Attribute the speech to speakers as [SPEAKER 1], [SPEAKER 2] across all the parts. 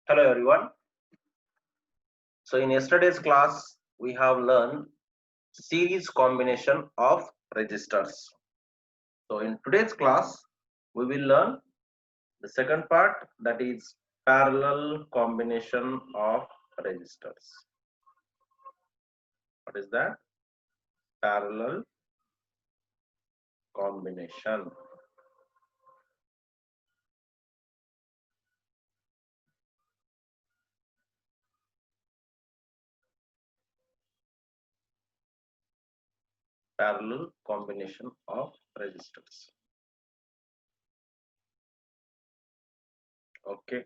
[SPEAKER 1] Hello everyone. So in yesterday's class, we have learned series combination of registers. So in today's class, we will learn the second part, that is parallel combination of registers. What is that? Parallel combination. Parallel combination of registers. Okay.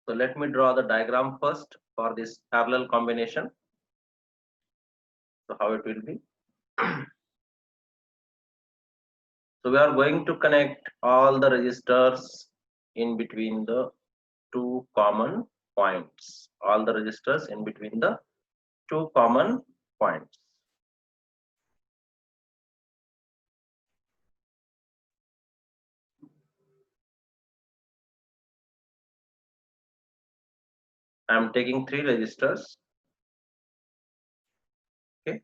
[SPEAKER 1] So let me draw the diagram first for this parallel combination. So how it will be? So we are going to connect all the registers in between the two common points. All the registers in between the two common points. I am taking three registers. Okay.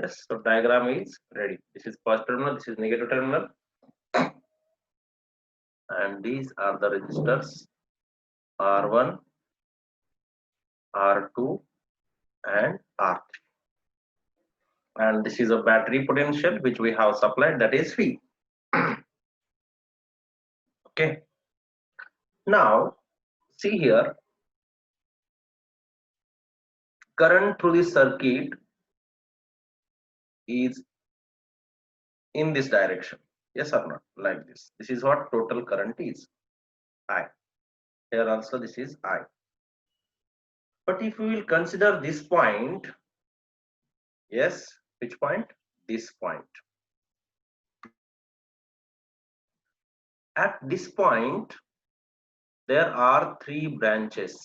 [SPEAKER 1] Yes, so diagram is ready. This is positive terminal, this is negative terminal, and these are the registers R1, R2, and R3. And this is a battery potential which we have supplied, that is V. Okay. Now, see here, current through this circuit is in this direction. Yes or not? Like this. This is what total current is. I. Here also this is I. But if we will consider this point, yes, which point? This point. At this point, there are three branches.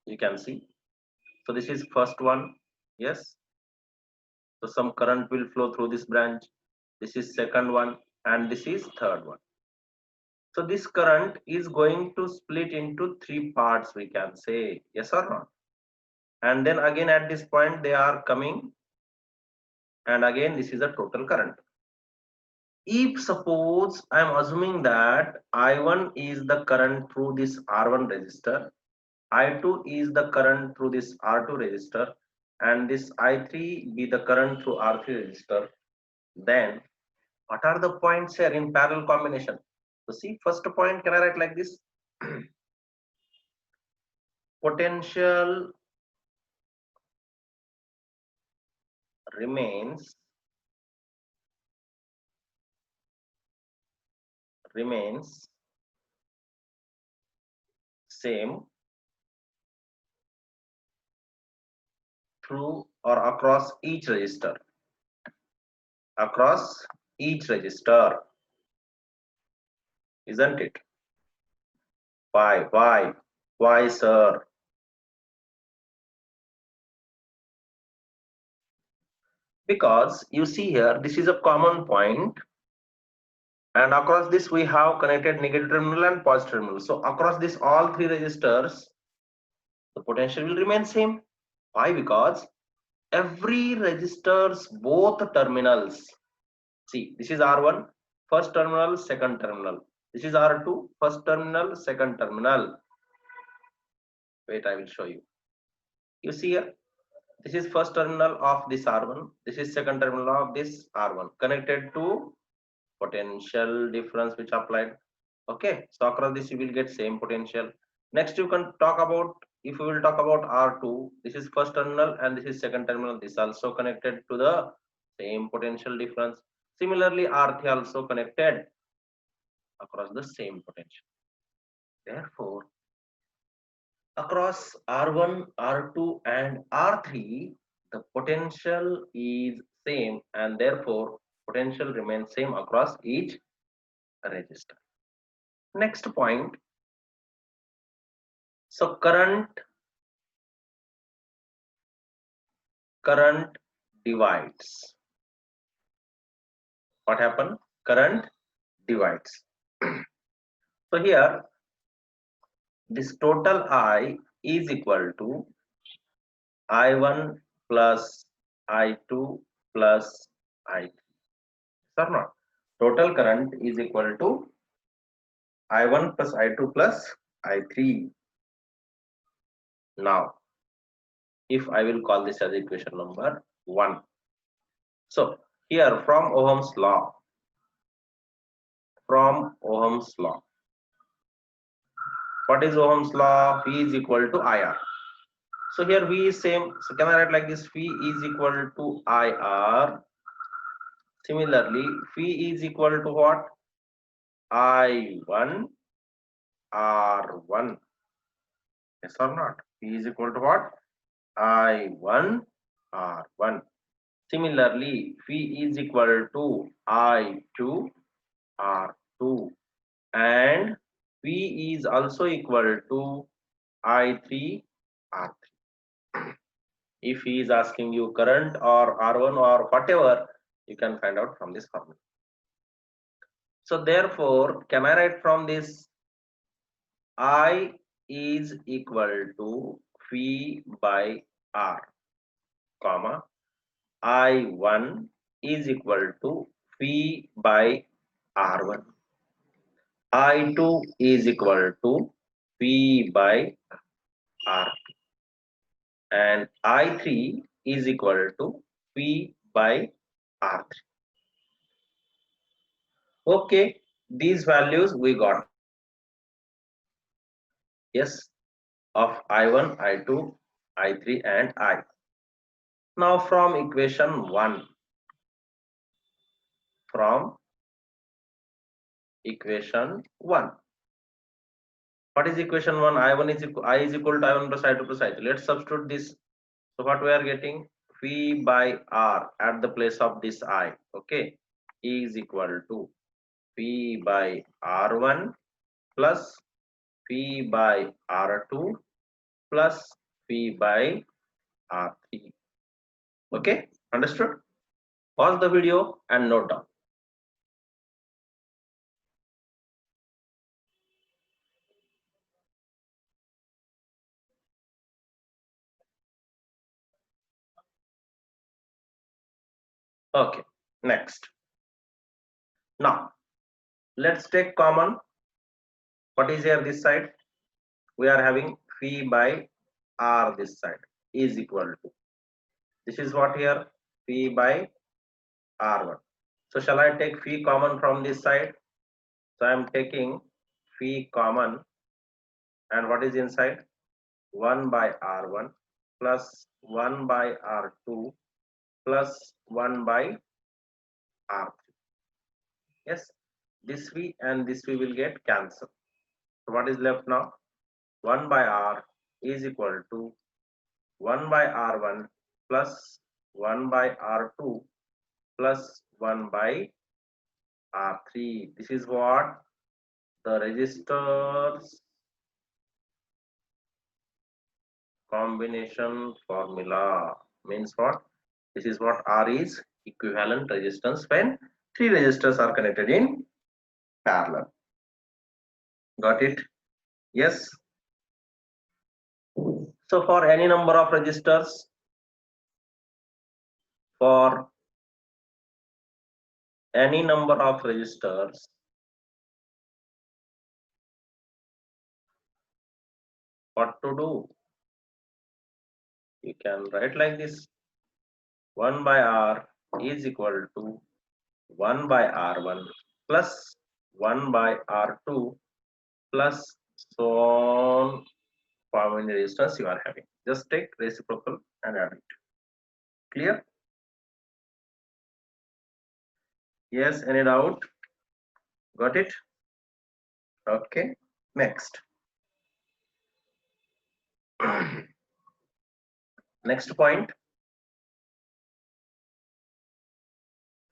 [SPEAKER 1] You can see. So this is first one. Yes. So some current will flow through this branch. This is second one, and this is third one. So this current is going to split into three parts, we can say, yes or not? And then again at this point they are coming, and again this is a total current. If suppose I am assuming that I1 is the current through this R1 resistor, I2 is the current through this R2 resistor, and this I3 be the current through R3 resistor, then what are the points here in parallel combination? So see, first point, can I write like this? Potential remains same through or across each register. Across each register, isn't it? Why, sir? Because you see here, this is a common point, and across this we have connected negative terminal and positive terminal. So across this all three registers, the potential will remain same. Why? Because every registers both terminals. See, this is R1, first terminal, second terminal. This is R2, first terminal, second terminal. Wait, I will show you. You see here, this is first terminal of this R1, this is second terminal of this R1, connected to potential difference which applied. Okay, so across this you will get same potential. Next you can talk about, if we will talk about R2, this is first terminal and this is second terminal, this also connected to the same potential difference. Similarly, R3 also connected across the same potential. Therefore, across R1, R2 and R3, the potential is same, and therefore potential remains same across each register. Next point, so current divides. What happened? Current divides. So here, this total I is equal to I1 plus I2 plus I3. Or not? Total current is equal to I1 plus I2 plus I3. Now, if I will call this as equation number 1. So here from Ohm's law, what is Ohm's law? V is equal to IR. So here V is same. So can I write like this? V is equal to IR. Similarly, V is equal to what? I1 R1. Yes or not? V is equal to what? I1 R1. Similarly, V is equal to I2 R2, and V is also equal to I3 R3. If he is asking you current or R1 or whatever, you can find out from this formula. So therefore, can I write from this? I is equal to V by R, comma, I1 is equal to V by R1. I2 is equal to V by R2. And I3 is equal to V by R3. Okay, these values we got. Yes, of I1, I2, I3 and I. Now from equation 1, what is equation 1? I1 is equal, I is equal to I1 plus I2 plus I3. Let's substitute this. So what we are getting? V by R at the place of this I. Okay, is equal to V by R1 plus V by R2 plus V by R3. Okay, understood? Pause the video and note down. Okay, next. Now, let's take common. What is here this side? We are having V by R this side is equal to. This is what here? V by R1. So shall I take phi common from this side? So I am taking phi common, and what is inside? 1 by R1 plus 1 by R2 plus 1 by R3. Yes, this V and this V will get cancelled. So what is left now? 1 by R is equal to 1 by R1 plus 1 by R2 plus 1 by R3. This is what the resistors combination formula means. What this is, what R is equivalent resistance when three resistors are connected in parallel. Got it? Yes. So for any number of resistors, for any number of resistors, what to do? You can write like this: 1 by R is equal to 1 by R1 plus 1 by R2 plus so on. For many resistors you are having, just take reciprocal and add it. Clear? Yes, any doubt? Got it? Okay, next. Next point,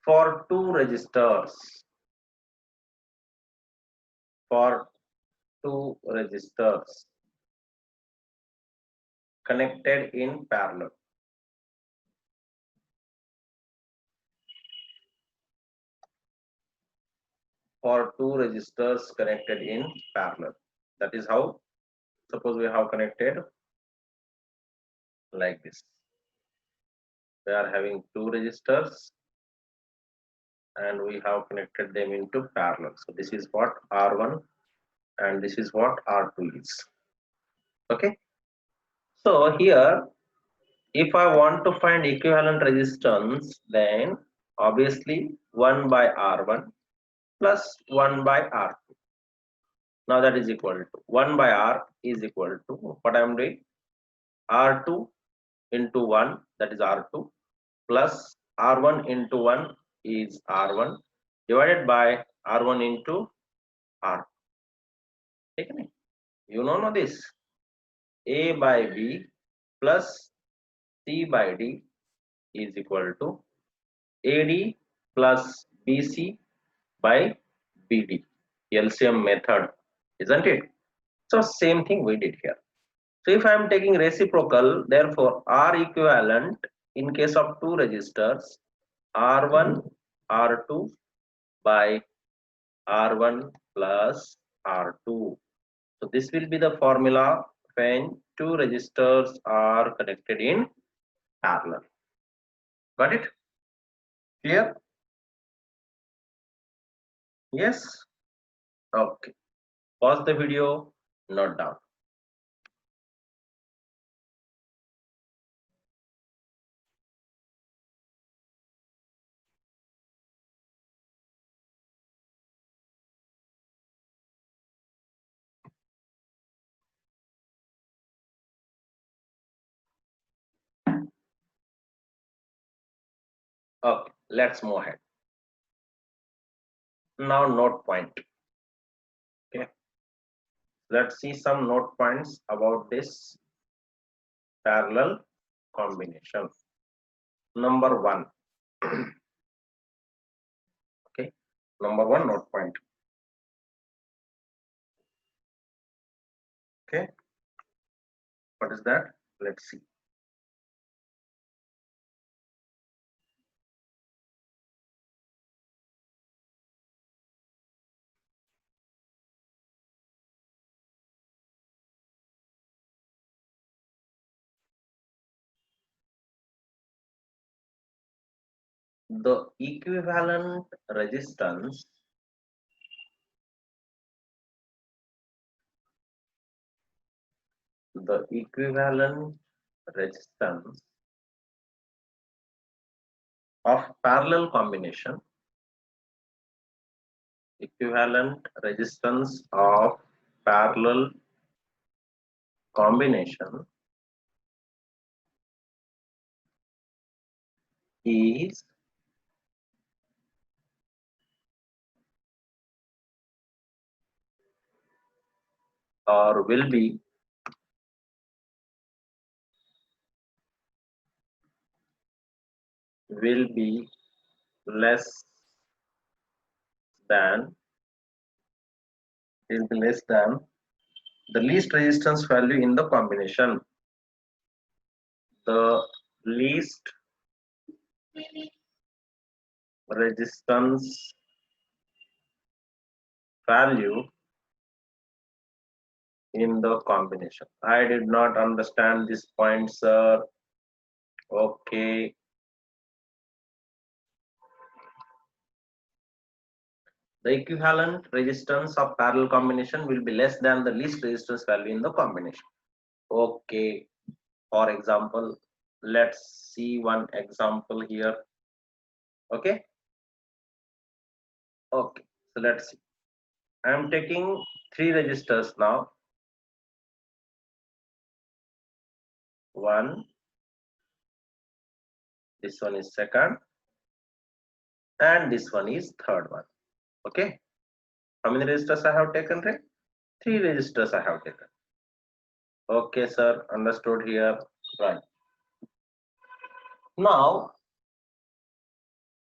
[SPEAKER 1] for two resistors, connected in parallel, that is how, suppose we have connected like this. We are having two resistors and we have connected them into parallel. So this is what R1 and this is what R2 is. Okay. So here, if I want to find equivalent resistance, then obviously 1 by R1 plus 1 by R2. Now that is equal to 1 by R is equal to, what I am doing, R2 into 1, that is R2, plus R1 into 1 is R1, divided by R1 into R. You know this, A by B plus C by D is equal to AD plus BC by BD. LCM method, isn't it? So same thing we did here. So if I am taking reciprocal, therefore R equivalent in case of two resistors, R1 R2 by R1 plus R2. So this will be the formula when two resistors are connected in parallel. Got it? Clear? Yes? Okay. Pause the video, note down. Okay, let's move ahead. Now note point. Okay. Let's see some note points about this parallel combination. Number one. Okay. Number one note point. Okay. What is that? Let's see. The equivalent resistance of parallel combination, equivalent resistance of parallel combination is or will be less than the least resistance value in the combination. The least resistance value in the combination. I did not understand this point, sir. Okay. The equivalent resistance of parallel combination will be less than the least resistance value in the combination. Okay. For example, let's see one example here. Okay. Okay. So let's see. I am taking 3 resistors now. One, this one is second, and this one is third one. Okay. How many resistors I have taken? 3 resistors I have taken. Okay, sir. Understood here. Right. Now,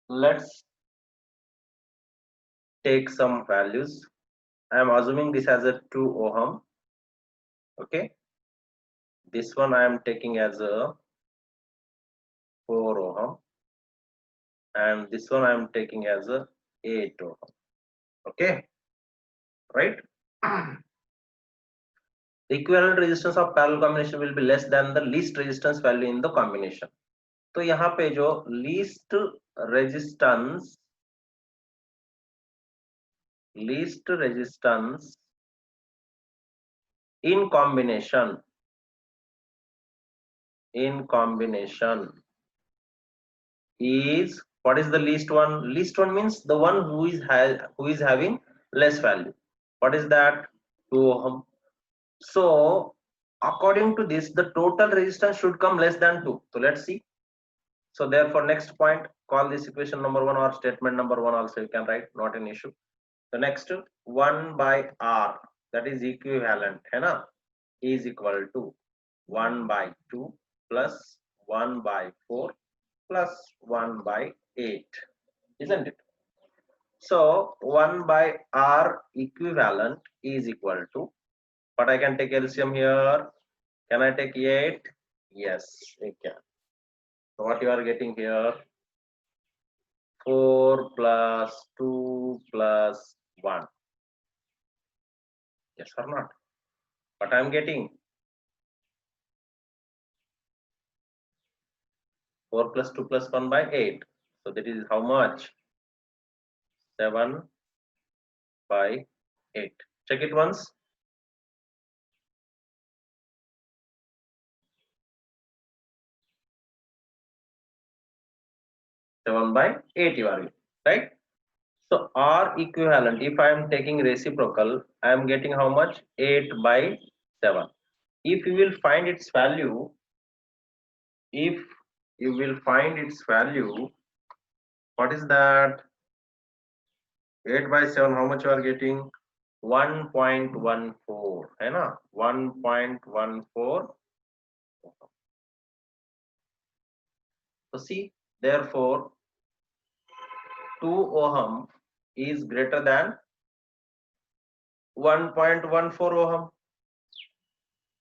[SPEAKER 1] let's take some values. I am assuming this as a 2 ohm. Okay. This one I am taking as a 4 ohm. And this one I am taking as a 8 ohm. Okay. Right. The equivalent resistance of parallel combination will be less than the least resistance value in the combination. तो यहाँ पे जो least resistance in combination is, what is the least one? Least one means the one who is having less value. What is that? 2 ohm. So according to this, the total resistance should come less than 2. So let's see. So therefore, next point, call this equation number 1 or statement number 1 also you can write, not an issue. The next 1 by R, that is equivalent, है ना, is equal to 1 by 2 plus 1 by 4 plus 1 by 8, isn't it? So 1 by R equivalent is equal to, but I can take LCM here. Can I take 8? Yes, we can. So what you are getting here? 4 plus 2 plus 1. Yes or not? But I am getting 4 plus 2 plus 1 by 8. So that is how much? 7 by 8. Check it once. 7 by 8 you are getting, right? So R equivalent, if I am taking reciprocal, I am getting how much? 8 by 7. If you will find its value, what is that? 8 by 7, how much you are getting? 1.14, है ना? 1.14. So see, therefore 2 ohm is greater than 1.14 ohm.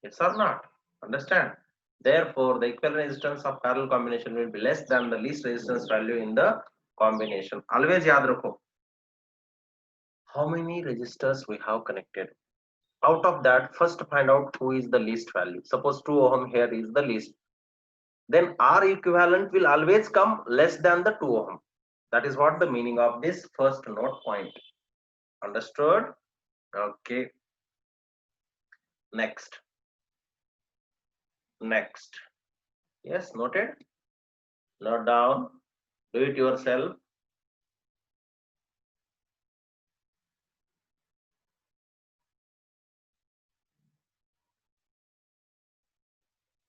[SPEAKER 1] Yes or not? Understand? Therefore, the equivalent resistance of parallel combination will be less than the least resistance value in the combination. Always yaad rakho. How many resistors we have connected? Out of that, first find out who is the least value. Suppose 2 ohm here is the least. Then R equivalent will always come less than the 2 ohm. That is what the meaning of this first note point. Understood? Okay. Next. Yes, noted. Note down. Do it yourself.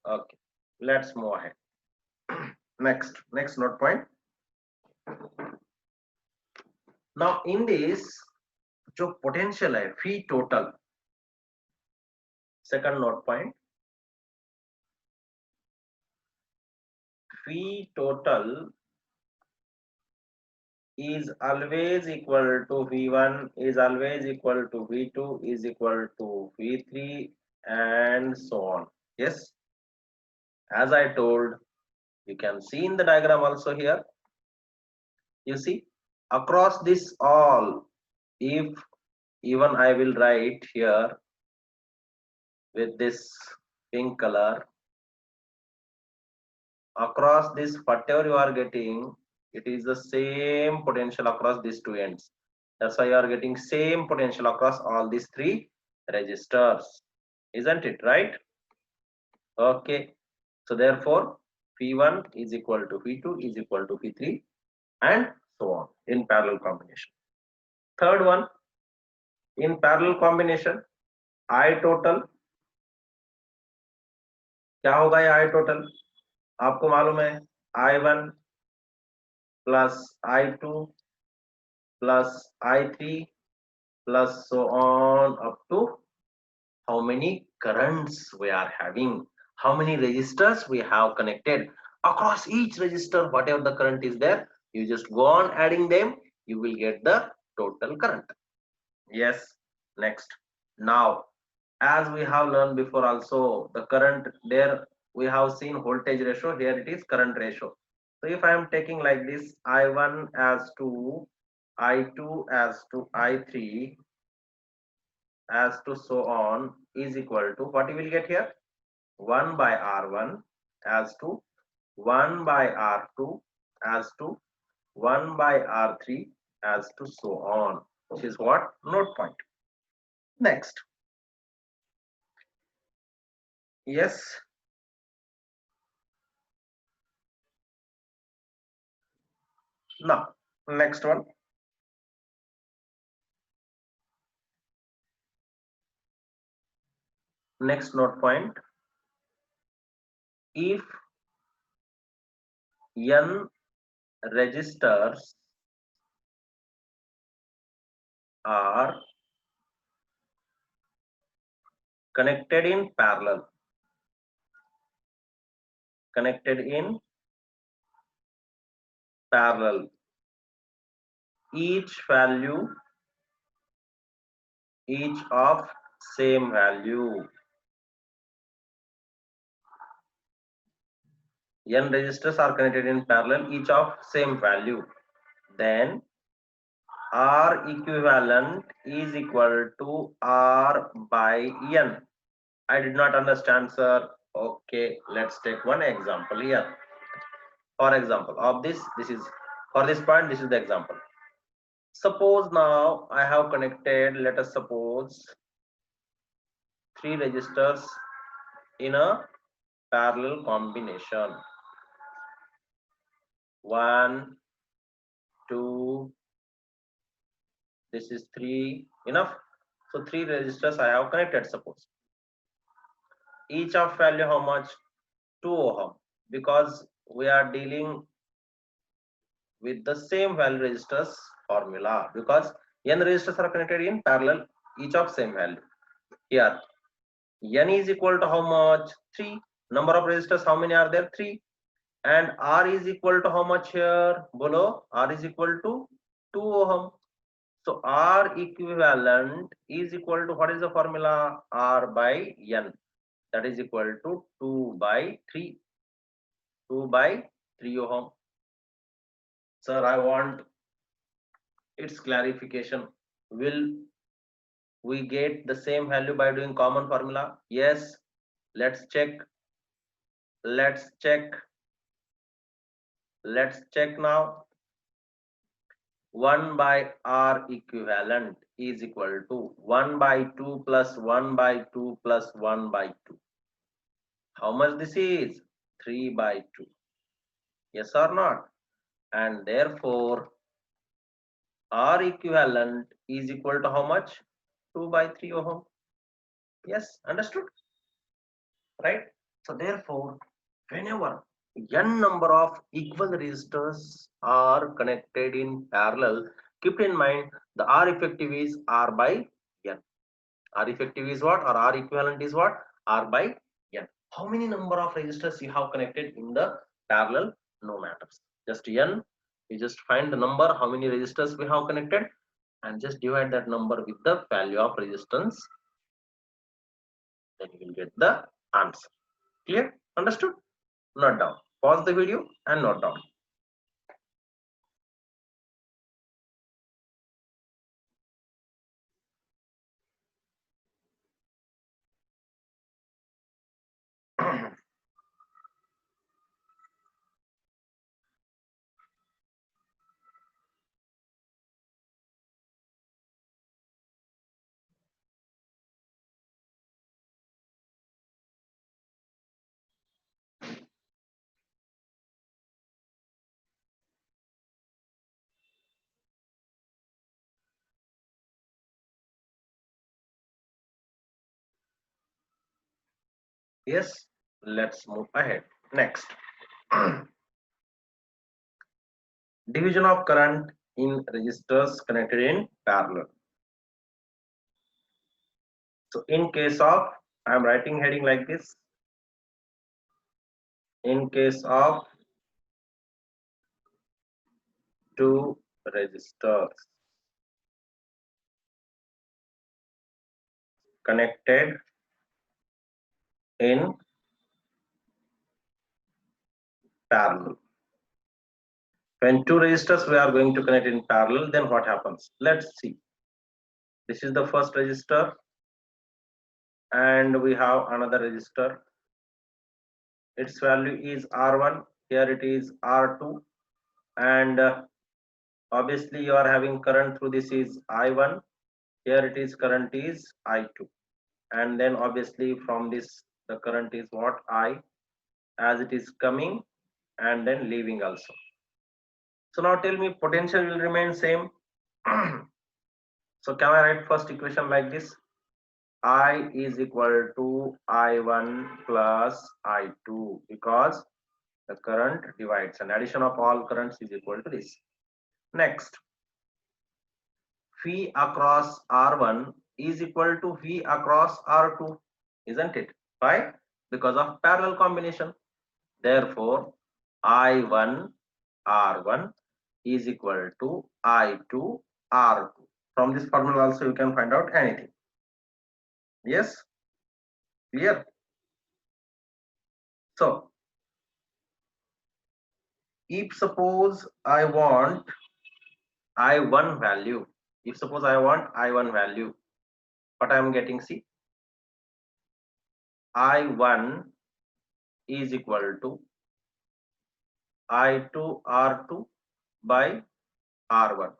[SPEAKER 1] Okay. Let's move ahead. next note point. Now in this जो potential है V total, second note point, V total is always equal to V1 is always equal to V2 is equal to V3 and so on. Yes, as I told, you can see in the diagram also here. You see, across this all, if even I will write here with this pink color, across this whatever you are getting, it is the same potential across these two ends. That's why you are getting same potential across all these three resistors, isn't it, right? Okay, so therefore V1 is equal to V2 is equal to V3 and so on in parallel combination. Third one, in parallel combination, I total क्या होगा? ये I total आपको मालूम है, I1 plus I2 plus I3 plus so on up to how many currents we are having, how many resistors we have connected. Across each resistor, whatever the current is there, you just go on adding them, you will get the total current. Yes, next. Now, as we have learned before also, the current, there we have seen voltage ratio, here it is current ratio. So if I am taking like this, I1 as to I2 as to I3 as to so on is equal to what you will get here, 1 by R1 as to 1 by R2 as to 1 by R3 as to so on, which is what? Note point. Next. Yes. Now, next one. Next note point. If n resistors are connected in parallel, each value, each of same value, n resistors are connected in parallel, each of same value, then R equivalent is equal to R by n. I did not understand, sir. Okay, let's take one example here. For example of this is for this point, this is the example. Suppose now I have connected, let us suppose, 3 resistors in a parallel combination. 1, 2, this is 3, enough. So 3 resistors I have connected, suppose. Each of value how much? 2 ohm, because we are dealing with the same value resistors formula, because n resistors are connected in parallel, each of same value. Here n is equal to how much? 3. Number of resistors how many are there? 3. And R is equal to how much here? Below, R is equal to 2 ohm. So R equivalent is equal to, what is the formula? R by n, that is equal to 2 by 3 ohm. Sir, I want its clarification. Will we get the same value by doing common formula? Yes. Let's check. Let's check now. 1 by R equivalent is equal to 1 by 2 plus 1 by 2 plus 1 by 2. How much this is? 3 by 2. Yes or not? And therefore R equivalent is equal to how much? 2 by 3 ohm. Yes, understood? Right? So therefore, whenever n number of equal resistors are connected in parallel, keep in mind the R effective is R by n. R effective is what, or R equivalent is what? R by n. How many number of resistors you have connected in the parallel? No matters. Just n. You just find the number, how many resistors we have connected, and just divide that number with the value of resistance. Then you will get the answer. Clear? Understood? Note down. Pause the video and note down. Yes, let's move ahead. Next. Division of current in resistors connected in parallel. So in case of, I am writing heading like this. In case of two resistors connected in parallel. When two resistors we are going to connect in parallel, then what happens? Let's see. This is the first resistor, and we have another resistor. Its value is R1. Here it is R2, and obviously you are having current through this is I1. Here it is current is I2, and then obviously from this the current is what, I, as it is coming and then leaving also. So now tell me, potential will remain same. So can I write first equation like this? I is equal to I1 plus I2, because the current divides and addition of all currents is equal to this. Next, V across R1 is equal to V across R2, isn't it? Why? Because of parallel combination. Therefore, I1 R1 is equal to I2 R2. From this formula also you can find out anything. Yes? Clear? So, if suppose I want I1 value, if suppose I want I1 value, what I am getting, see, I1 is equal to I2 R2 by R1.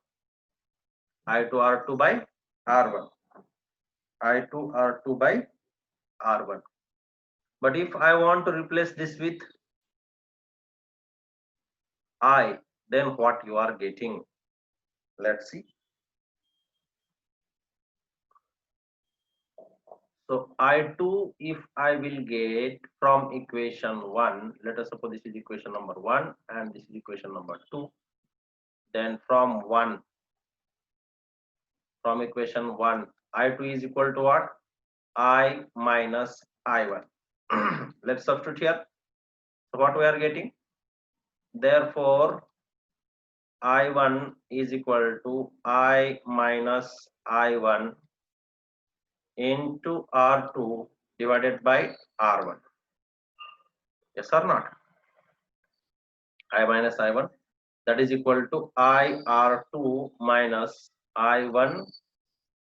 [SPEAKER 1] I2 R2 by R1. I2 R2 by R1. But if I want to replace this with I, then what you are getting? Let's see. So I2, if I will get from equation 1, let us suppose this is equation number 1 and this is equation number 2. Then from equation 1, I2 is equal to what? I minus I1. Let's substitute here. So what we are getting? Therefore, I1 is equal to I minus I1 into R2 divided by R1. Yes or not? I minus I1, that is equal to I R2 minus I1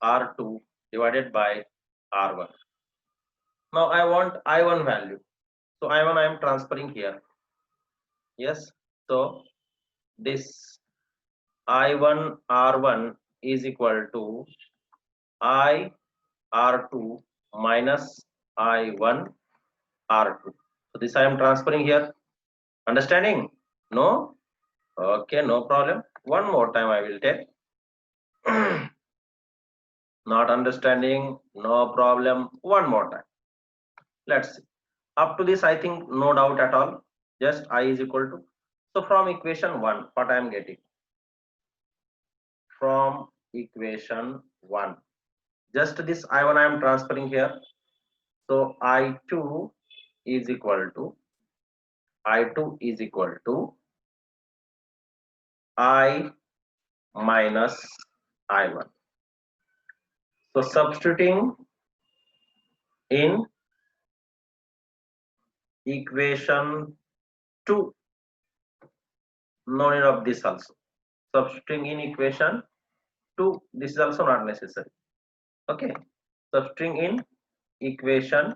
[SPEAKER 1] R2 divided by R1. Now I want I1 value. So I1 I am transferring here. Yes. So this I1 R1 is equal to I R2 minus I1 R2. So this I am transferring here. Understanding? No? Okay, no problem. One more time I will tell. Not understanding? No problem. One more time. Let's see. Up to this, I think no doubt at all. just I is equal to, so from equation 1 what I am getting, from equation 1 just this I1 I am transferring here, so I2 is equal to I minus I1. So substituting in equation 2, no need of this also. Substituting in equation 2, this is also not necessary. Okay, substituting in equation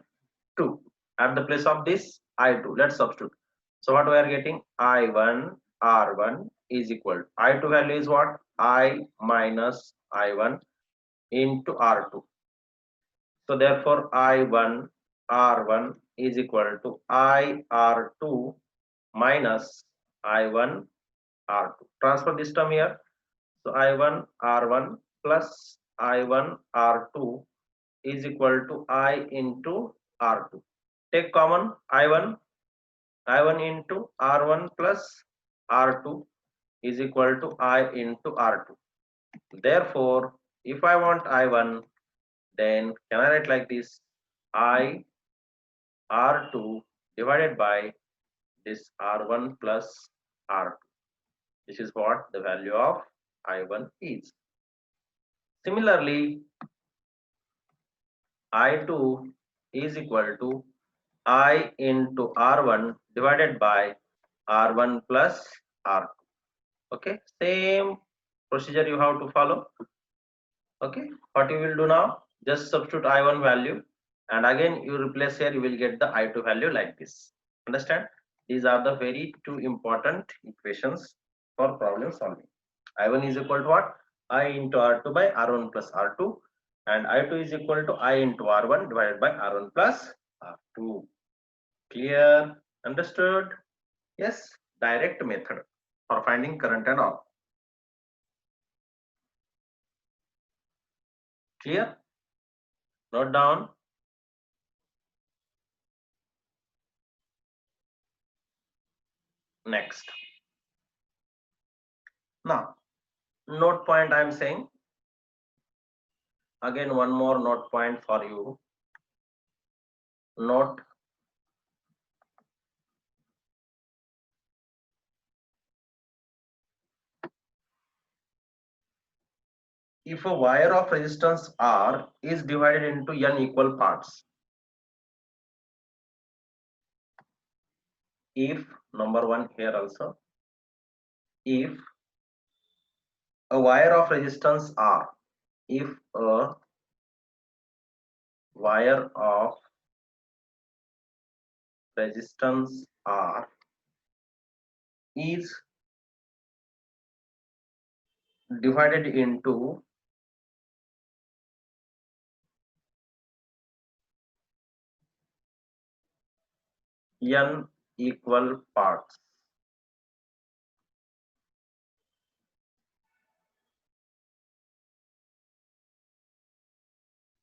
[SPEAKER 1] 2 at the place of this I2, let's substitute. So what we are getting, I1 R1 is equal to, I2 value is what, I minus I1 into R2. So therefore I1 R1 is equal to I R2 minus I1 R2. Transfer this term here. So I1 R1 plus I1 R2 is equal to I into R2. Take common I1 into R1 plus R2 is equal to I into R2. Therefore, if I want I1, then can I write like this, I R2 divided by this R1 plus R2. This is what the value of I1 is. Similarly, I2 is equal to I into R1 divided by R1 plus R2. Okay, same procedure you have to follow. Okay, what you will do now, just substitute I1 value and again you replace here, you will get the I2 value like this. Understand? These are the very two important equations for problem solving. I1 is equal to what, I into R2 by R1 plus R2, and I2 is equal to I into R1 divided by R1 plus R2. Clear? Understood? Yes, direct method for finding current and all. Clear? Note down. Next. Now, note point I am saying. Again, one more note point for you. Note if a wire of resistance R is divided into n equal parts, if number one here also, if a wire of resistance R, if a wire of resistance R is divided into n equal parts,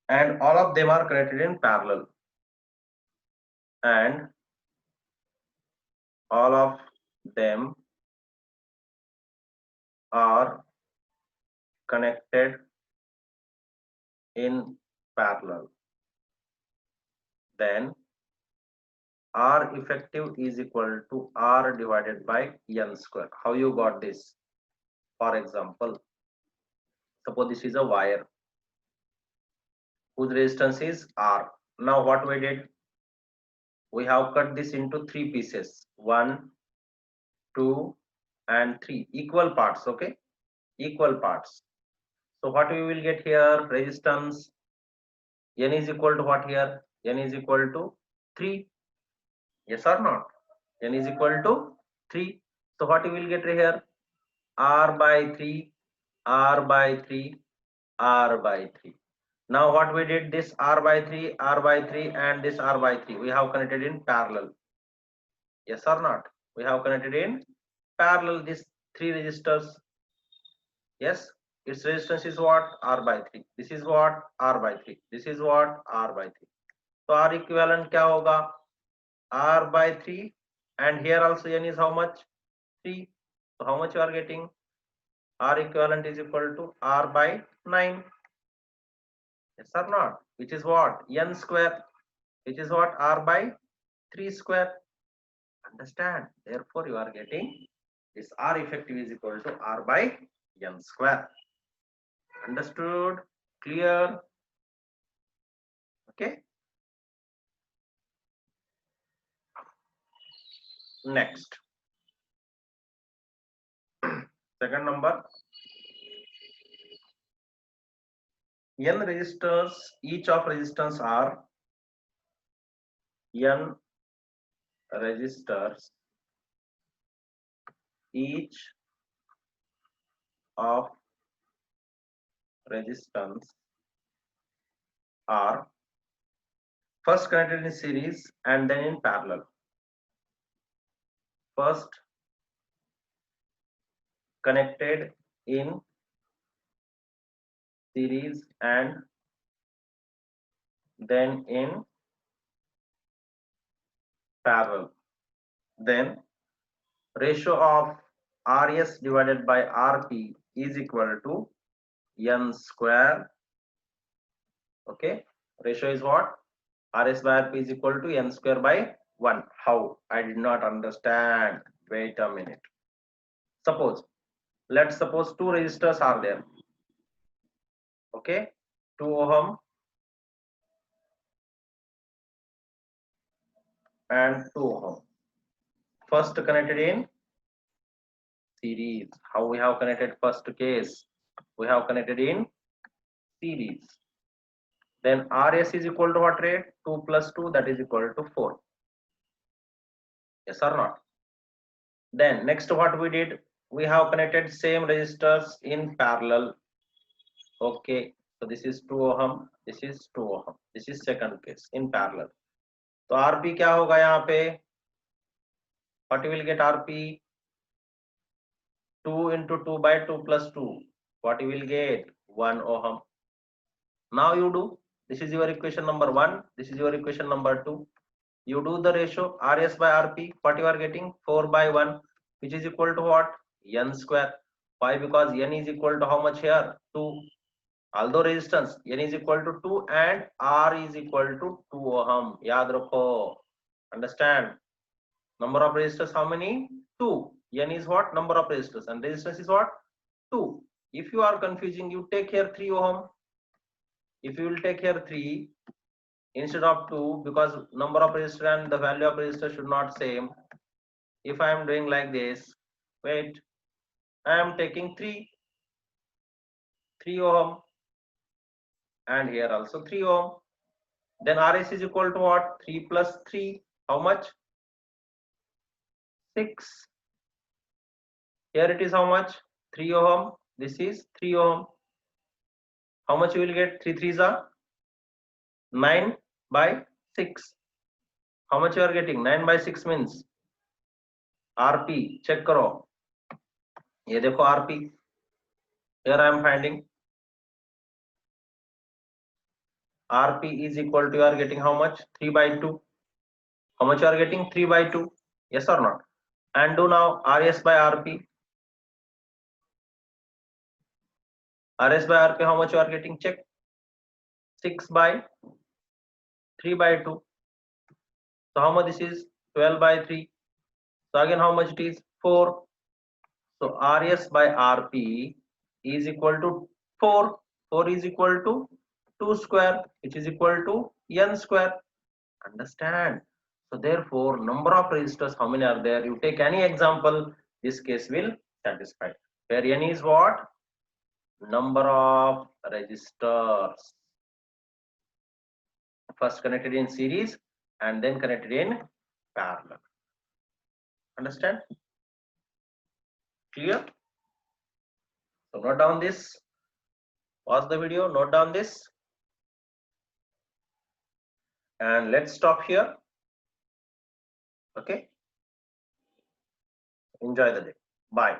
[SPEAKER 1] and all of them are connected in parallel, and all of them are connected in parallel, then R effective is equal to R divided by n square. How you got this? For example, suppose this is a wire whose resistance is R. Now what we did? We have cut this into three pieces, 1, 2 and 3, equal parts. Okay, equal parts. So what we will get here, resistance n is equal to what here, n is equal to 3, yes or not, n is equal to 3. So what you will get here, R by 3, R by 3, R by 3. Now what we did, this R by 3, R by 3 and this R by 3, we have connected in parallel, yes or not, we have connected in parallel these three resistors. Yes, its resistance is what, R by 3, this is what, R by 3, this is what, R by 3. So R equivalent क्या होगा, R by 3 and here also n is how much? 3. So how much you are getting? R equivalent is equal to R by 9. Yes or not? Which is what? N square. Which is what? R by 3 square. Understand? Therefore, you are getting this R effective is equal to R by N square. Understood? Clear? Okay. Next. Second number. N resistors, each of resistance are N resistors, each of resistance are first connected in series and then in parallel. First connected in series and then in parallel. Then ratio of Rs divided by Rp is equal to N square. Okay, ratio is what? Rs by Rp is equal to N square by 1. How? I did not understand. Wait a minute. Suppose, let's suppose two resistors are there. Okay, 2 ohm and 2 ohm. First connected in series. How we have connected first case? We have connected in series. Then Rs is equal to what rate? 2 plus 2, that is equal to 4. Yes or not? Then next what we did? We have connected same resistors in parallel. Okay, so this is 2 ohm, this is 2 ohm. This is second case in parallel. So Rp क्या होगा यहाँ पे? What you will get Rp? 2 into 2 by 2 plus 2. What you will get? 1 ohm. Now you do. This is your equation number 1. This is your equation number 2. You do the ratio Rs by Rp. What you are getting? 4 by 1, which is equal to what? N square. Why? Because N is equal to how much here? 2. Although resistance N is equal to 2 and R is equal to 2 ohm. Yaad rakho. Understand? Number of resistors how many? 2. N is what? Number of resistors, and resistance is what? 2. If you are confusing, you take here 3 ohm. If you will take here 3 instead of 2, because number of resistor and the value of resistor should not same. If I am doing like this, wait, I am taking 3 ohm, and here also 3 ohm. Then Rs is equal to what? 3 plus 3, how much? 6. Here it is how much? 3 ohm. This is 3 ohm. How much you will get? 3 3s are 9 by 6. How much you are getting? 9 by 6 means Rp. Check करो. ये देखो Rp. Here I am finding Rp is equal to, you are getting how much? 3 by 2. How much you are getting? 3 by 2. Yes or not? And do now Rs by Rp. Rs by Rp, how much you are getting? Check. 6 by 3 by 2. So how much this is? 12 by 3. So again how much it is? 4. So Rs by Rp is equal to 4. 4 is equal to 2 square, which is equal to N square. Understand? So therefore, number of resistors, how many are there? You take any example, this case will satisfy. Where N is what? Number of resistors. First connected in series and then connected in parallel. Understand? Clear? So note down this. Pause the video, note down this. And let's stop here. Okay. Enjoy the day. Bye.